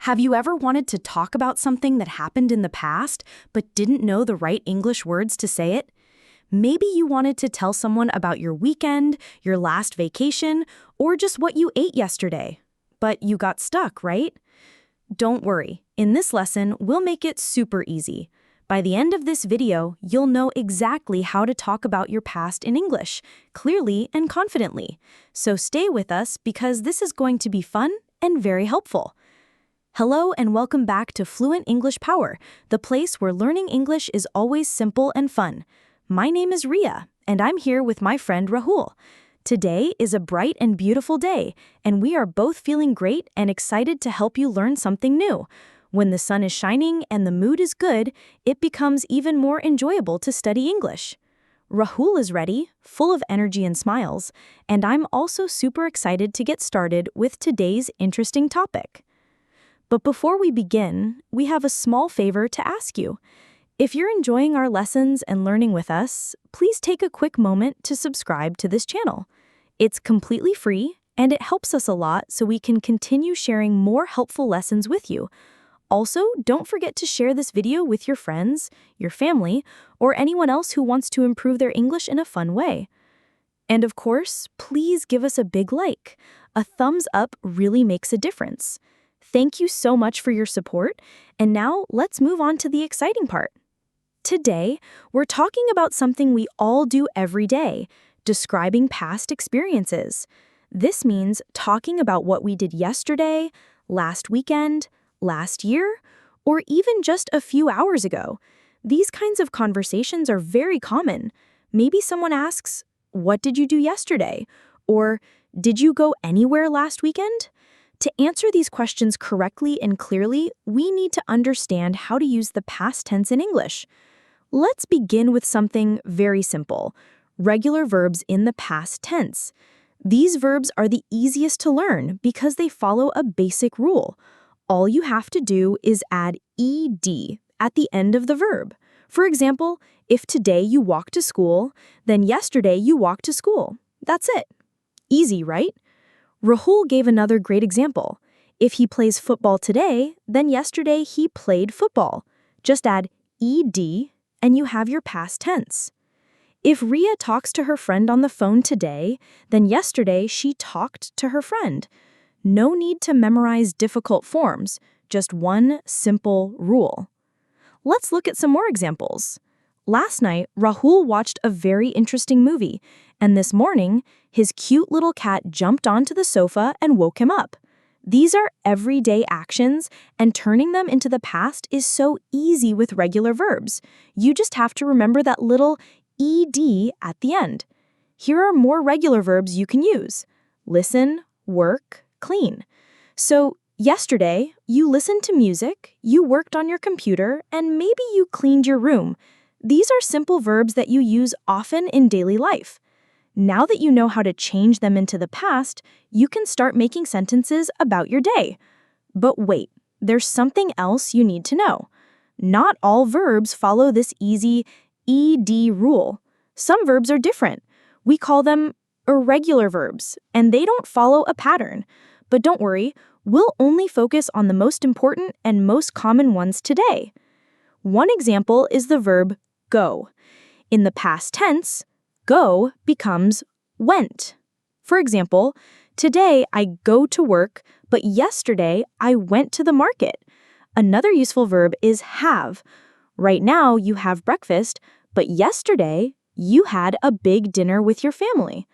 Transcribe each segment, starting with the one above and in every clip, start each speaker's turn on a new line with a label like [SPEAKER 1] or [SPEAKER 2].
[SPEAKER 1] Have you ever wanted to talk about something that happened in the past, but didn't know the right English words to say it? Maybe you wanted to tell someone about your weekend, your last vacation, or just what you ate yesterday. But you got stuck, right? Don't worry. In this lesson, we'll make it super easy. By the end of this video, you'll know exactly how to talk about your past in English, clearly and confidently. So stay with us because this is going to be fun and very helpful. Hello and welcome back to Fluent English Power, the place where learning English is always simple and fun. My name is Ria, and I'm here with my friend Rahul. Today is a bright and beautiful day, and we are both feeling great and excited to help you learn something new. When the sun is shining and the mood is good, it becomes even more enjoyable to study English. Rahul is ready, full of energy and smiles, and I'm also super excited to get started with today's interesting topic. But before we begin, we have a small favor to ask you. If you're enjoying our lessons and learning with us, please take a quick moment to subscribe to this channel. It's completely free, and it helps us a lot so we can continue sharing more helpful lessons with you. Also, don't forget to share this video with your friends, your family, or anyone else who wants to improve their English in a fun way. And of course, please give us a big like. A thumbs up really makes a difference. Thank you so much for your support, and now let's move on to the exciting part. Today, we're talking about something we all do every day, describing past experiences. This means talking about what we did yesterday, last weekend, last year, or even just a few hours ago. These kinds of conversations are very common. Maybe someone asks, "What did you do yesterday?" Or, "Did you go anywhere last weekend?" To answer these questions correctly and clearly, we need to understand how to use the past tense in English. Let's begin with something very simple: regular verbs in the past tense. These verbs are the easiest to learn because they follow a basic rule. All you have to do is add ed at the end of the verb. For example, if today you walked to school, then yesterday you walked to school. That's it. Easy, right? Rahul gave another great example. If he plays football today, then yesterday he played football. Just add ed and you have your past tense. If Ria talks to her friend on the phone today, then yesterday she talked to her friend. No need to memorize difficult forms, just one simple rule. Let's look at some more examples. Last night, Rahul watched a very interesting movie, and this morning, his cute little cat jumped onto the sofa and woke him up. These are everyday actions, and turning them into the past is so easy with regular verbs. You just have to remember that little ed at the end. Here are more regular verbs you can use: listen, work, clean. So, yesterday, you listened to music, you worked on your computer, and maybe you cleaned your room. These are simple verbs that you use often in daily life. Now that you know how to change them into the past, you can start making sentences about your day. But wait, there's something else you need to know. Not all verbs follow this easy ed rule. Some verbs are different. We call them irregular verbs, and they don't follow a pattern. But don't worry, we'll only focus on the most important and most common ones today. One example is the verb go. In the past tense, go becomes went. For example, today I go to work, but yesterday I went to the market. Another useful verb is have. Right now you have breakfast, but yesterday you had a big dinner with your family.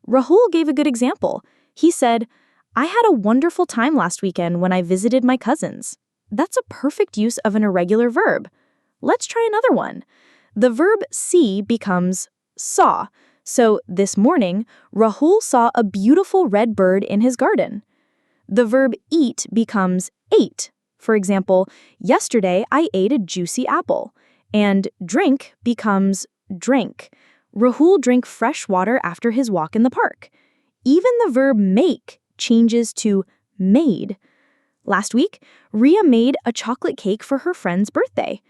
[SPEAKER 1] Rahul gave a good example. He said, "I had a wonderful time last weekend when I visited my cousins." That's a perfect use of an irregular verb. Let's try another one. The verb see becomes saw. So this morning, Rahul saw a beautiful red bird in his garden. The verb eat becomes ate. For example, yesterday I ate a juicy apple. And drink becomes drank. Rahul drank fresh water after his walk in the park. Even the verb make changes to made. Last week, Ria made a chocolate cake for her friend's birthday.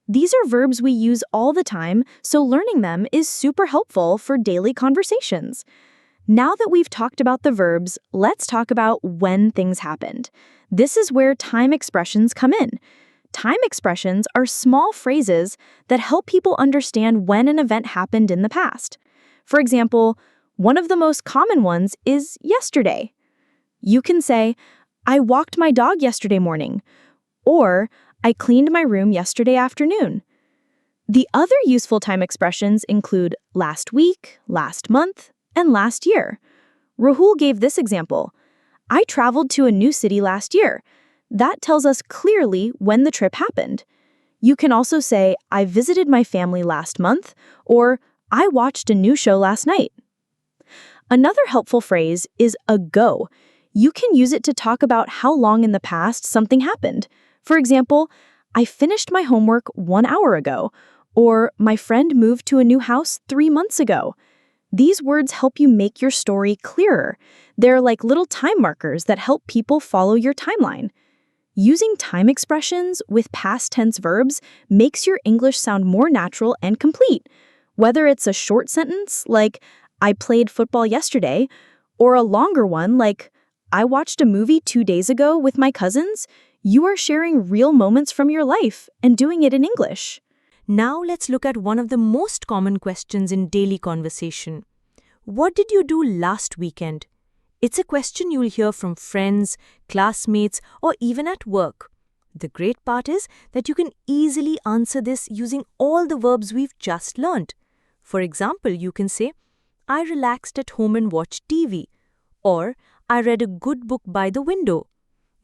[SPEAKER 1] These are verbs we use all the time, so learning them is super helpful for daily conversations. Now that we've talked about the verbs, let's talk about when things happened. This is where time expressions come in. Time expressions are small phrases that help people understand when an event happened in the past. For example, one of the most common ones is yesterday. You can say, I walked my dog yesterday morning, or I cleaned my room yesterday afternoon. The other useful time expressions include last week, last month, and last year. Rahul gave this example. I traveled to a new city last year. That tells us clearly when the trip happened. You can also say, I visited my family last month, or I watched a new show last night. Another helpful phrase is ago. You can use it to talk about how long in the past something happened. For example, I finished my homework 1 hour ago, or my friend moved to a new house 3 months ago. These words help you make your story clearer. They're like little time markers that help people follow your timeline. Using time expressions with past tense verbs makes your English sound more natural and complete. Whether it's a short sentence like, I played football yesterday, or a longer one like, I watched a movie 2 days ago with my cousins, you are sharing real moments from your life and doing it in English.
[SPEAKER 2] Now let's look at one of the most common questions in daily conversation. What did you do last weekend? It's a question you'll hear from friends, classmates, or even at work. The great part is that you can easily answer this using all the verbs we've just learned. For example, you can say, I relaxed at home and watched TV, or I read a good book by the window.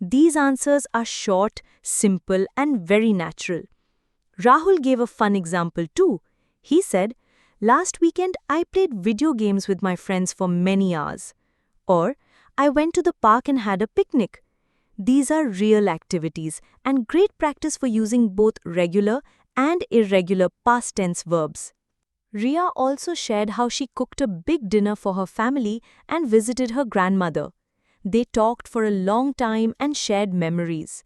[SPEAKER 2] These answers are short, simple, and very natural. Rahul gave a fun example too. He said, last weekend I played video games with my friends for many hours. Or, I went to the park and had a picnic. These are real activities and great practice for using both regular and irregular past tense verbs. Ria also shared how she cooked a big dinner for her family and visited her grandmother. They talked for a long time and shared memories.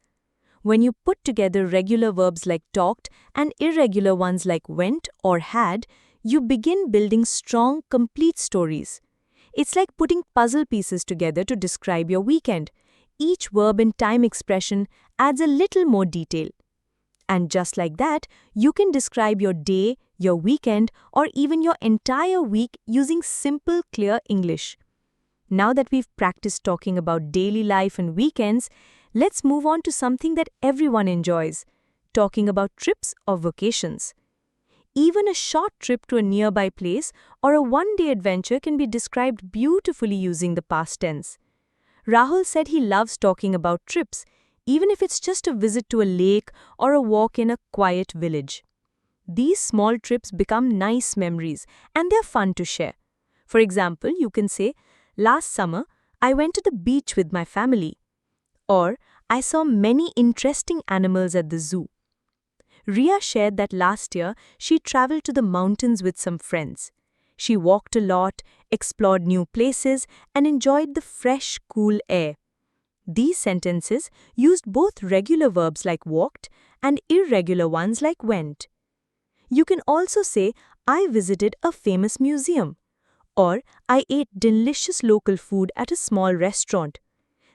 [SPEAKER 2] When you put together regular verbs like talked and irregular ones like went or had, you begin building strong, complete stories. It's like putting puzzle pieces together to describe your weekend. Each verb and time expression adds a little more detail. And just like that, you can describe your day, your weekend, or even your entire week using simple, clear English. Now that we've practiced talking about daily life and weekends, let's move on to something that everyone enjoys, talking about trips or vacations. Even a short trip to a nearby place or a one-day adventure can be described beautifully using the past tense. Rahul said he loves talking about trips, even if it's just a visit to a lake or a walk in a quiet village. These small trips become nice memories and they're fun to share. For example, you can say, last summer, I went to the beach with my family. Or, I saw many interesting animals at the zoo. Ria shared that last year she traveled to the mountains with some friends. She walked a lot, explored new places, and enjoyed the fresh, cool air. These sentences used both regular verbs like walked and irregular ones like went. You can also say, I visited a famous museum. Or, I ate delicious local food at a small restaurant.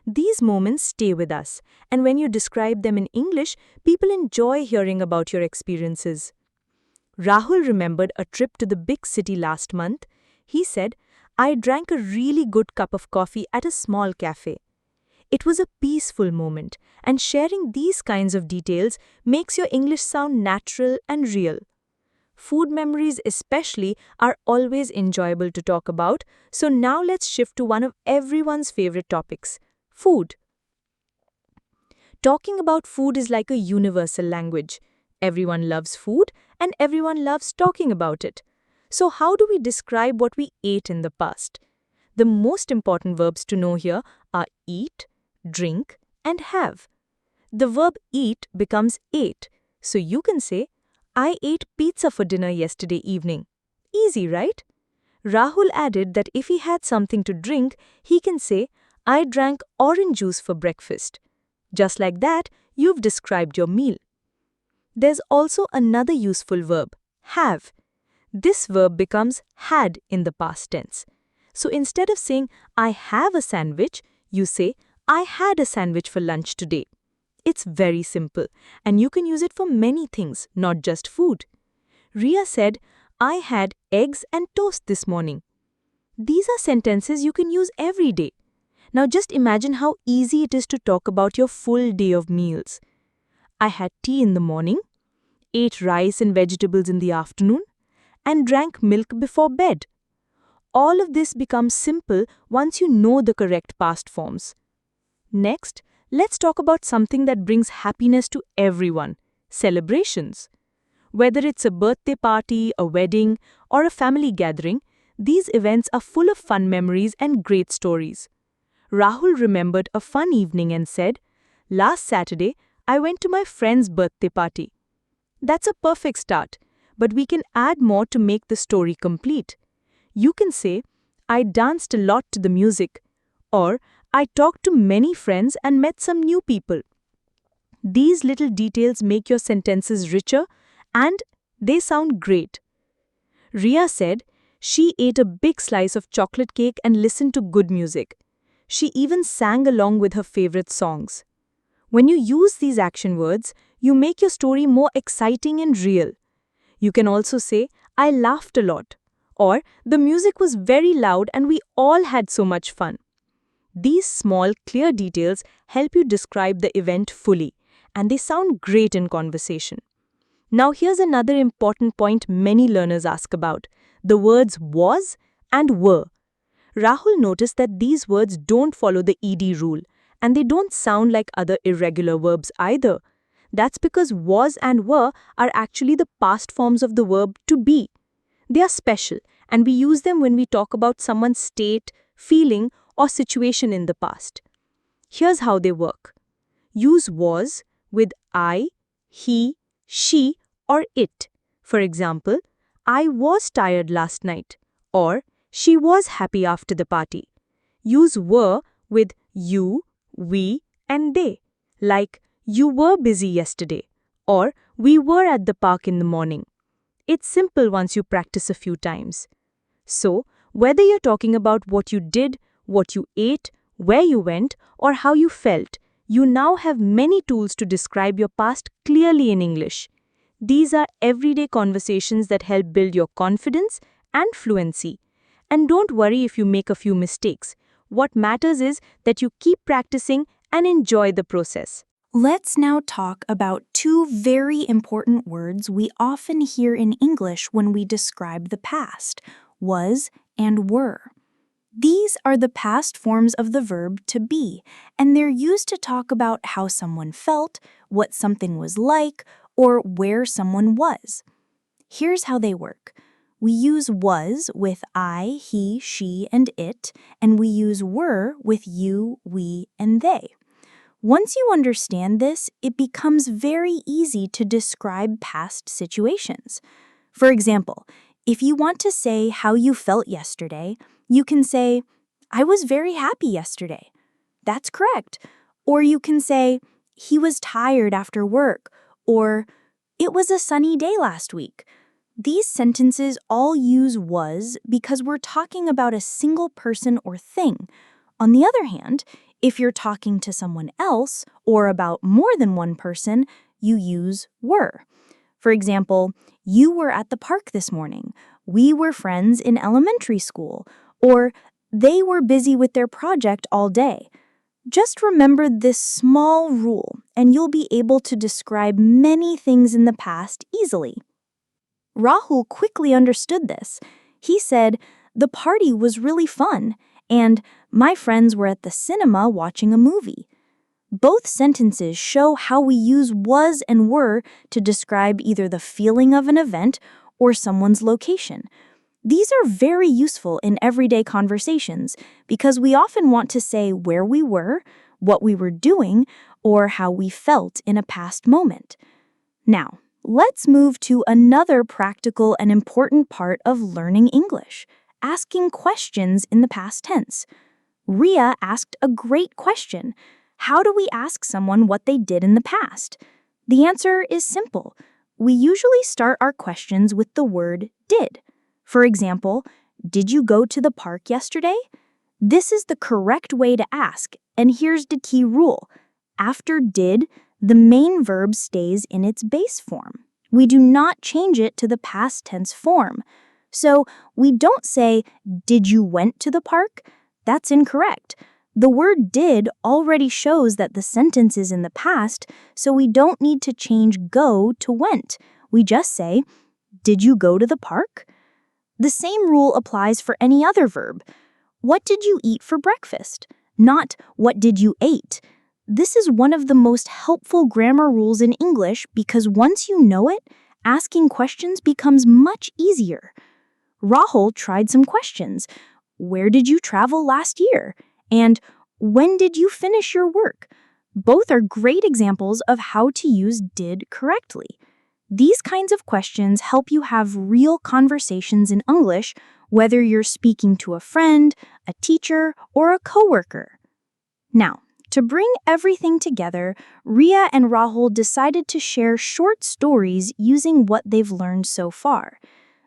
[SPEAKER 2] These moments stay with us, and when you describe them in English, people enjoy hearing about your experiences. Rahul remembered a trip to the big city last month. He said, I drank a really good cup of coffee at a small cafe. It was a peaceful moment, and sharing these kinds of details makes your English sound natural and real. Food memories especially are always enjoyable to talk about, so now let's shift to one of everyone's favorite topics, food. Talking about food is like a universal language. Everyone loves food and everyone loves talking about it. So how do we describe what we ate in the past? The most important verbs to know here are eat, drink, and have. The verb eat becomes ate, so you can say, I ate pizza for dinner yesterday evening. Easy, right? Rahul added that if he had something to drink, he can say, I drank orange juice for breakfast. Just like that, you've described your meal. There's also another useful verb, have. This verb becomes had in the past tense. So instead of saying, I have a sandwich, you say, I had a sandwich for lunch today. It's very simple, and you can use it for many things, not just food. Ria said, I had eggs and toast this morning. These are sentences you can use every day. Now just imagine how easy it is to talk about your full day of meals. I had tea in the morning, ate rice and vegetables in the afternoon, and drank milk before bed. All of this becomes simple once you know the correct past forms. Next, let's talk about something that brings happiness to everyone: celebrations. Whether it's a birthday party, a wedding, or a family gathering, these events are full of fun memories and great stories. Rahul remembered a fun evening and said, Last Saturday, I went to my friend's birthday party. That's a perfect start, but we can add more to make the story complete. You can say, I danced a lot to the music, or I talked to many friends and met some new people. These little details make your sentences richer and they sound great. Ria said she ate a big slice of chocolate cake and listened to good music. She even sang along with her favorite songs. When you use these action words, you make your story more exciting and real. You can also say, I laughed a lot, or the music was very loud and we all had so much fun. These small, clear details help you describe the event fully, and they sound great in conversation. Now here's another important point many learners ask about: the words was and were. Rahul noticed that these words don't follow the ed rule, and they don't sound like other irregular verbs either. That's because was and were are actually the past forms of the verb to be. They are special, and we use them when we talk about someone's state, feeling, or situation in the past. Here's how they work. Use was with I, he, she, or it. For example, I was tired last night, or she was happy after the party. Use were with you, we, and they, like you were busy yesterday, or we were at the park in the morning. It's simple once you practice a few times. So, whether you're talking about what you did, what you ate, where you went, or how you felt, you now have many tools to describe your past clearly in English. These are everyday conversations that help build your confidence and fluency. And don't worry if you make a few mistakes. What matters is that you keep practicing and enjoy the process.
[SPEAKER 1] Let's now talk about two very important words we often hear in English when we describe the past: was and were. These are the past forms of the verb to be, and they're used to talk about how someone felt, what something was like, or where someone was. Here's how they work. We use was with I, he, she, and it, and we use were with you, we, and they. Once you understand this, it becomes very easy to describe past situations. For example, if you want to say how you felt yesterday, you can say, I was very happy yesterday. That's correct. Or you can say, he was tired after work, or it was a sunny day last week. These sentences all use was because we're talking about a single person or thing. On the other hand, if you're talking to someone else or about more than one person, you use were. For example, you were at the park this morning. We were friends in elementary school. Or they were busy with their project all day. Just remember this small rule, and you'll be able to describe many things in the past easily. Rahul quickly understood this. He said, the party was really fun, and my friends were at the cinema watching a movie. Both sentences show how we use was and were to describe either the feeling of an event or someone's location. These are very useful in everyday conversations because we often want to say where we were, what we were doing, or how we felt in a past moment. Now, let's move to another practical and important part of learning English: asking questions in the past tense. Ria asked a great question. How do we ask someone what they did in the past? The answer is simple. We usually start our questions with the word did. For example, Did you go to the park yesterday? This is the correct way to ask, and here's the key rule. After did, the main verb stays in its base form. We do not change it to the past tense form. So we don't say, did you went to the park? That's incorrect. The word did already shows that the sentence is in the past, so we don't need to change go to went. We just say, did you go to the park? The same rule applies for any other verb. What did you eat for breakfast? Not what did you ate. This is one of the most helpful grammar rules in English because once you know it, asking questions becomes much easier. Rahul tried some questions. Where did you travel last year? And when did you finish your work? Both are great examples of how to use did correctly. These kinds of questions help you have real conversations in English, whether you're speaking to a friend, a teacher, or a coworker. Now, to bring everything together, Ria and Rahul decided to share short stories using what they've learned so far.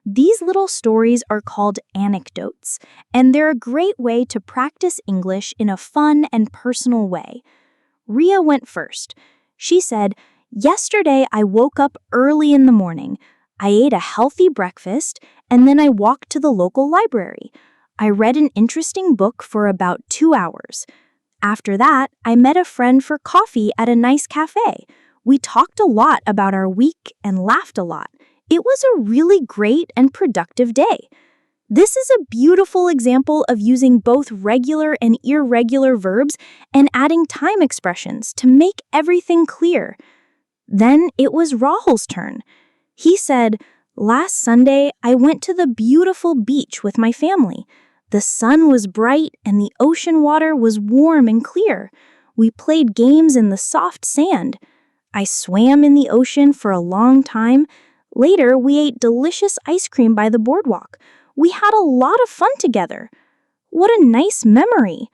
[SPEAKER 1] These little stories are called anecdotes, and they're a great way to practice English in a fun and personal way. Ria went first. She said, "Yesterday I woke up early in the morning. I ate a healthy breakfast, and then I walked to the local library. I read an interesting book for about 2 hours. After that, I met a friend for coffee at a nice cafe. We talked a lot about our week and laughed a lot. It was a really great and productive day." This is a beautiful example of using both regular and irregular verbs and adding time expressions to make everything clear. Then it was Rahul's turn. He said, "Last Sunday, I went to the beautiful beach with my family. The sun was bright and the ocean water was warm and clear. We played games in the soft sand. I swam in the ocean for a long time. Later, we ate delicious ice cream by the boardwalk. We had a lot of fun together." What a nice memory.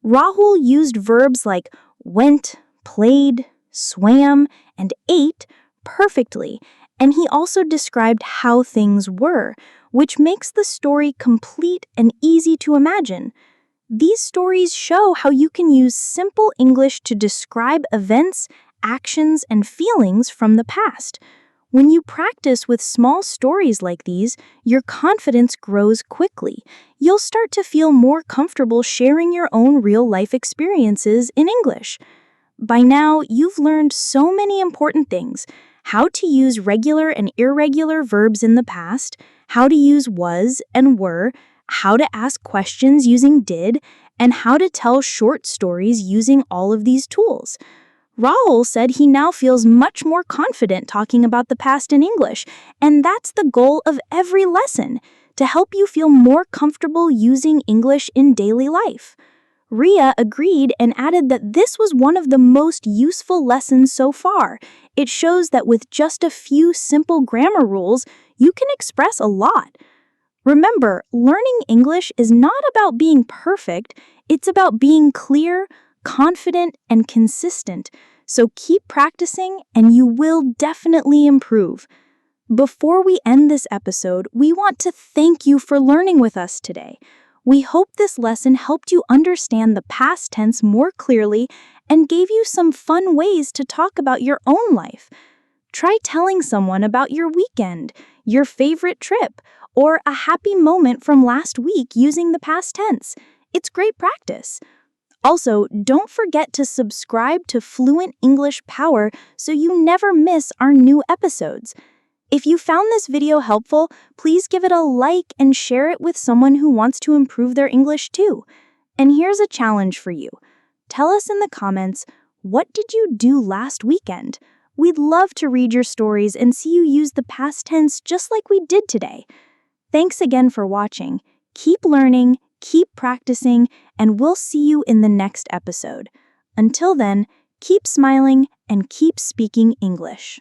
[SPEAKER 1] Rahul used verbs like went, played, swam, and ate perfectly, and he also described how things were, which makes the story complete and easy to imagine. These stories show how you can use simple English to describe events, actions, and feelings from the past. When you practice with small stories like these, your confidence grows quickly. You'll start to feel more comfortable sharing your own real-life experiences in English. By now, you've learned so many important things: how to use regular and irregular verbs in the past, how to use was and were, how to ask questions using did, and how to tell short stories using all of these tools. Rahul said he now feels much more confident talking about the past in English, and that's the goal of every lesson, to help you feel more comfortable using English in daily life. Ria agreed and added that this was one of the most useful lessons so far. It shows that with just a few simple grammar rules, you can express a lot. Remember, learning English is not about being perfect, it's about being clear, confident, and consistent. So keep practicing and you will definitely improve. Before we end this episode, we want to thank you for learning with us today. We hope this lesson helped you understand the past tense more clearly and gave you some fun ways to talk about your own life. Try telling someone about your weekend, your favorite trip, or a happy moment from last week using the past tense. It's great practice. Also, don't forget to subscribe to Fluent English Power so you never miss our new episodes. If you found this video helpful, please give it a like and share it with someone who wants to improve their English too. And here's a challenge for you. Tell us in the comments, what did you do last weekend? We'd love to read your stories and see you use the past tense just like we did today. Thanks again for watching. Keep learning, keep practicing, and we'll see you in the next episode. Until then, keep smiling and keep speaking English.